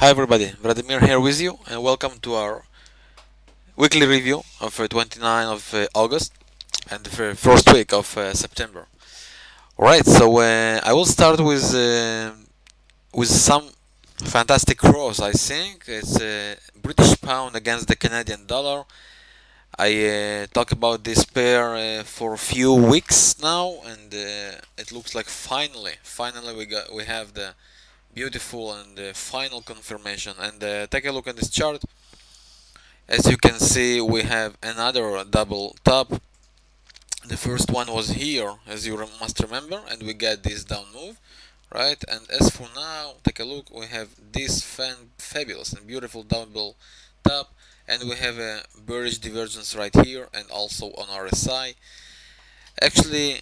Hi everybody, Vladimir here with you, and welcome to our weekly review of 29 of August and the first week of September. Alright, so I will start with some fantastic cross. I think it's British pound against the Canadian dollar. I talk about this pair for a few weeks now, and it looks like finally we have the beautiful and final confirmation. And take a look at this chart. As you can see, we have another double top. The first one was here, as you must remember, and we get this down move, right? And as for now, take a look, we have this fabulous and beautiful double top, and we have a bearish divergence right here and also on RSI. Actually,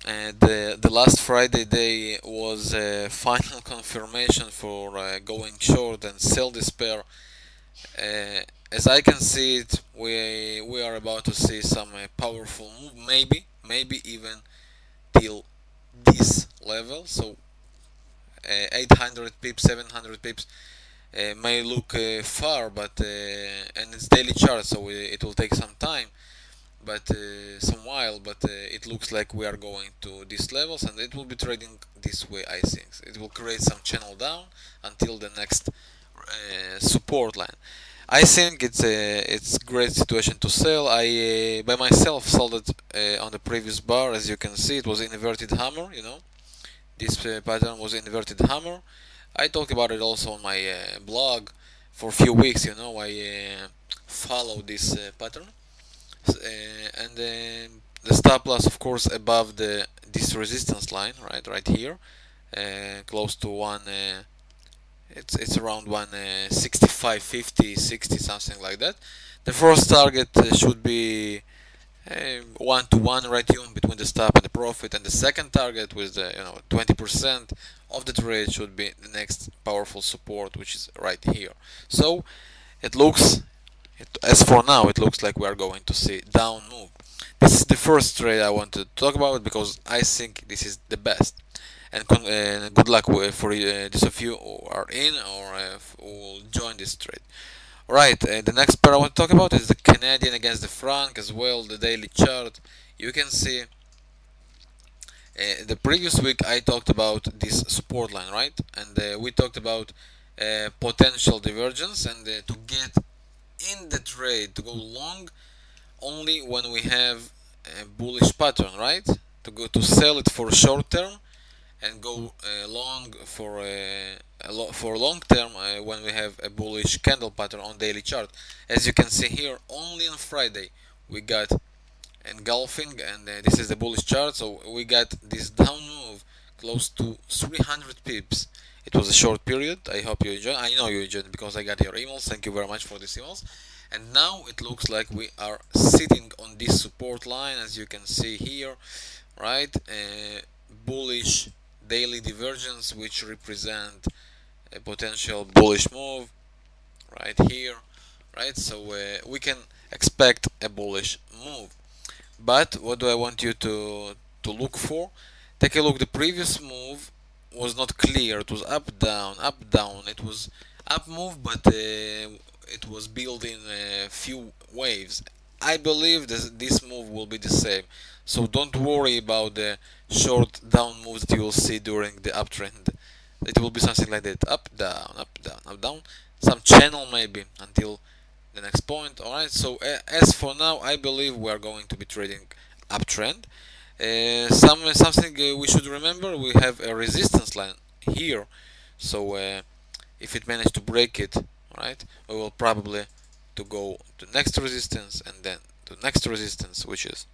the last Friday day was a final confirmation for going short and sell this pair. As I can see it, we are about to see some powerful move, maybe even till this level. So 800 pips, 700 pips may look far, but and it's daily chart, so it will take some time, but some while. But it looks like we are going to these levels, and it will be trading this way. I think it will create some channel down until the next support line. I think it's great situation to sell. I by myself sold it on the previous bar. As you can see, it was inverted hammer. This pattern was inverted hammer. I talked about it also on my blog for a few weeks. I follow this pattern, and the stop loss, of course, above this resistance line, right here, close to one. It's around 165, 50, 60, something like that. The first target should be 1 to 1 right here between the stop and the profit, and the second target with the 20% of the trade should be the next powerful support, which is right here. So it looks, as for now, it looks like we are going to see down move. This is the first trade I wanted to talk about because I think this is the best. And good luck for those of you who are in or who will join this trade. Right, the next pair I want to talk about is the Canadian against the franc as well, the daily chart. You can see the previous week I talked about this support line, right? And we talked about potential divergence, and to get in the trade, to go long only when we have a bullish pattern, right? To sell it for short term and go long for long term when we have a bullish candle pattern on daily chart. As you can see here, only on Friday we got engulfing, and this is the bullish chart, so we got this down move close to 300 pips. It was a short period. I hope you enjoyed. I know you enjoyed because I got your emails. Thank you very much for these emails. And now it looks like we are sitting on this support line, as you can see here, right? Bullish daily divergence, which represent a potential bullish move right here, right? So we can expect a bullish move. But what do I want you to look for? Take a look. The previous move was not clear. It was up down, up down. It was up move, but it was built in a few waves. I believe this move will be the same. So don't worry about the short down moves that you will see during the uptrend. It will be something like that: up, down, up, down, up, down. Some channel maybe until the next point. Alright, so as for now, I believe we are going to be trading uptrend. Something we should remember: we have a resistance line here, so if it managed to break it, right, we will probably to go to next resistance and then to next resistance, which is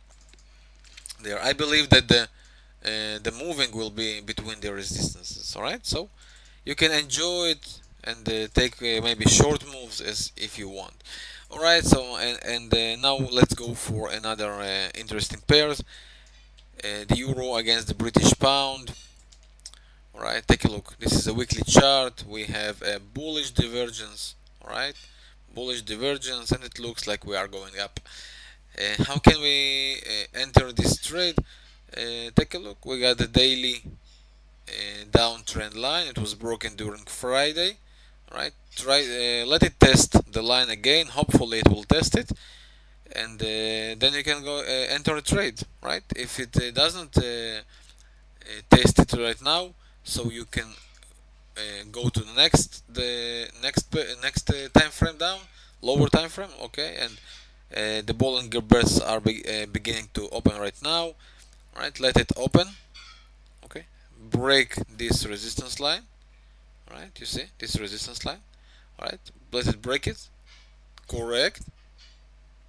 there. I believe that the moving will be between the resistances. Alright, so you can enjoy it and take maybe short moves as if you want. Alright, so and now let's go for another interesting pairs. The euro against the British pound. Alright, take a look. This is a weekly chart. We have a bullish divergence. Alright, bullish divergence, and it looks like we are going up. How can we enter this trade? Take a look. We got the daily downtrend line. It was broken during Friday, right? Try let it test the line again. Hopefully it will test it, and then you can go enter a trade, right? If it doesn't test it right now, so you can go to the next time frame down, lower time frame, okay, and the Bollinger Bands are beginning to open right now, right? Let it open, okay, break this resistance line, right? You see this resistance line, right? Let it break it, correct,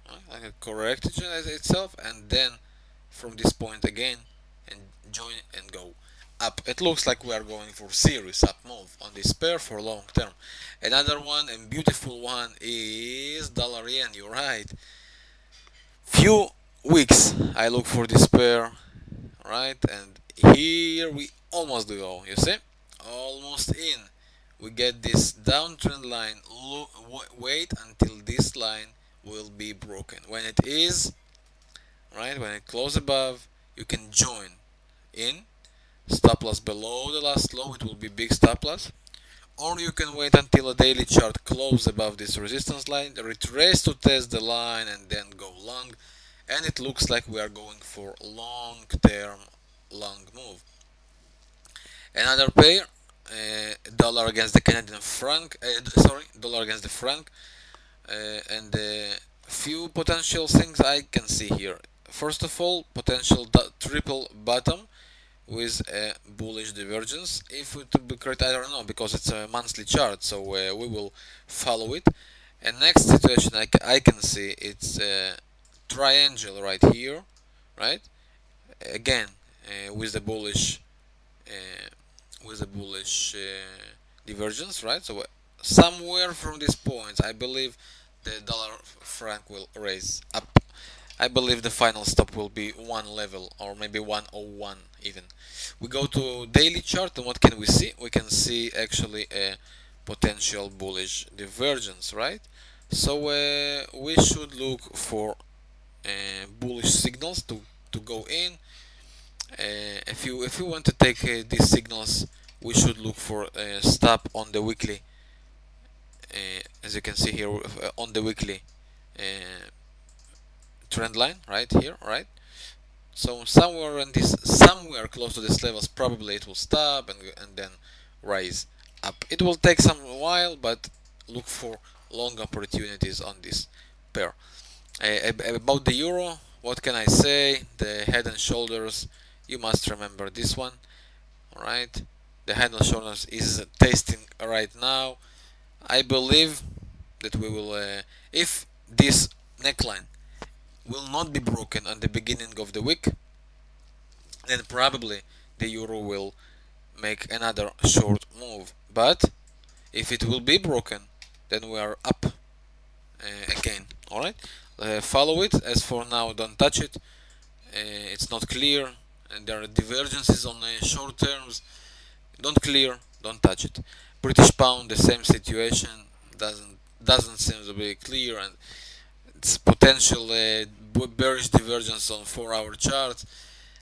right? Like it correct itself, and then from this point again and join and go up. It looks like we are going for serious up move on this pair for long term. Another one and beautiful one is dollar yen. You're right. Few weeks I look for this pair, right? And here we almost go. You see, almost in. We get this downtrend line. Wait until this line will be broken. When it is, right, when it closes above, you can join in. Stop loss below the last low, it will be big stop loss. Or you can wait until a daily chart closes above this resistance line, retrace to test the line, and then go long. And it looks like we are going for long term long move. Another pair, dollar against the Canadian franc, dollar against the franc, and few potential things I can see here. First of all, potential triple bottom with a bullish divergence. If it will be correct, I don't know, because it's a monthly chart, so we will follow it. And next situation I can see, it's a triangle right here, right? Again, with the bullish uh, divergence, right? So somewhere from this point, I believe the dollar franc will raise up. I believe the final stop will be one level, or maybe 101 even. We go to daily chart, and what can we see? We can see actually a potential bullish divergence, right? So we should look for bullish signals to go in. If you want to take these signals, we should look for a stop on the weekly, as you can see here, on the weekly trend line right here, right? So somewhere close to this levels, probably it will stop and then rise up. It will take some while, but look for long opportunities on this pair. About the euro, what can I say? The head and shoulders, you must remember this one, right? The head and shoulders is testing right now. I believe that we will, if this neckline will not be broken at the beginning of the week, then probably the euro will make another short move. But if it will be broken, then we are up again. Alright, follow it. As for now, don't touch it. It's not clear, and there are divergences on short terms. Don't clear, don't touch it. British pound, the same situation. Doesn't seem to be clear, and it's potential bearish divergence on 4-hour chart.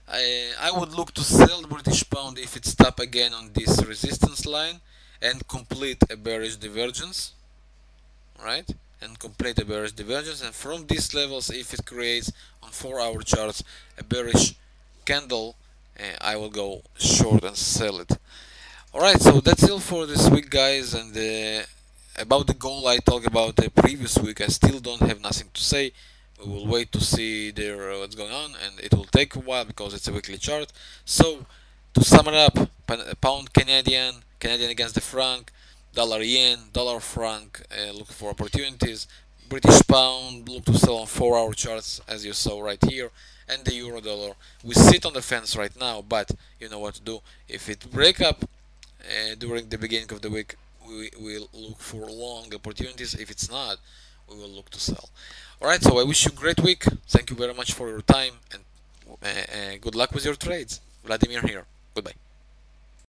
I would look to sell the British pound if it stop again on this resistance line and complete a bearish divergence, right? And complete a bearish divergence, and from these levels, if it creates on 4-hour charts a bearish candle, I will go short and sell it. Alright, so that's all for this week, guys, and about the goal I talked about the previous week, I still don't have nothing to say. We will wait to see there what's going on, and it will take a while because it's a weekly chart. So, to sum it up, pound Canadian, Canadian against the franc, dollar yen, dollar franc, look for opportunities. British pound, look to sell on 4-hour charts, as you saw right here, and the euro dollar. We sit on the fence right now, but you know what to do. If it break up during the beginning of the week, we will look for long opportunities. If it's not, we will look to sell. Alright, so I wish you a great week. Thank you very much for your time, and good luck with your trades. Vladimir here. Goodbye.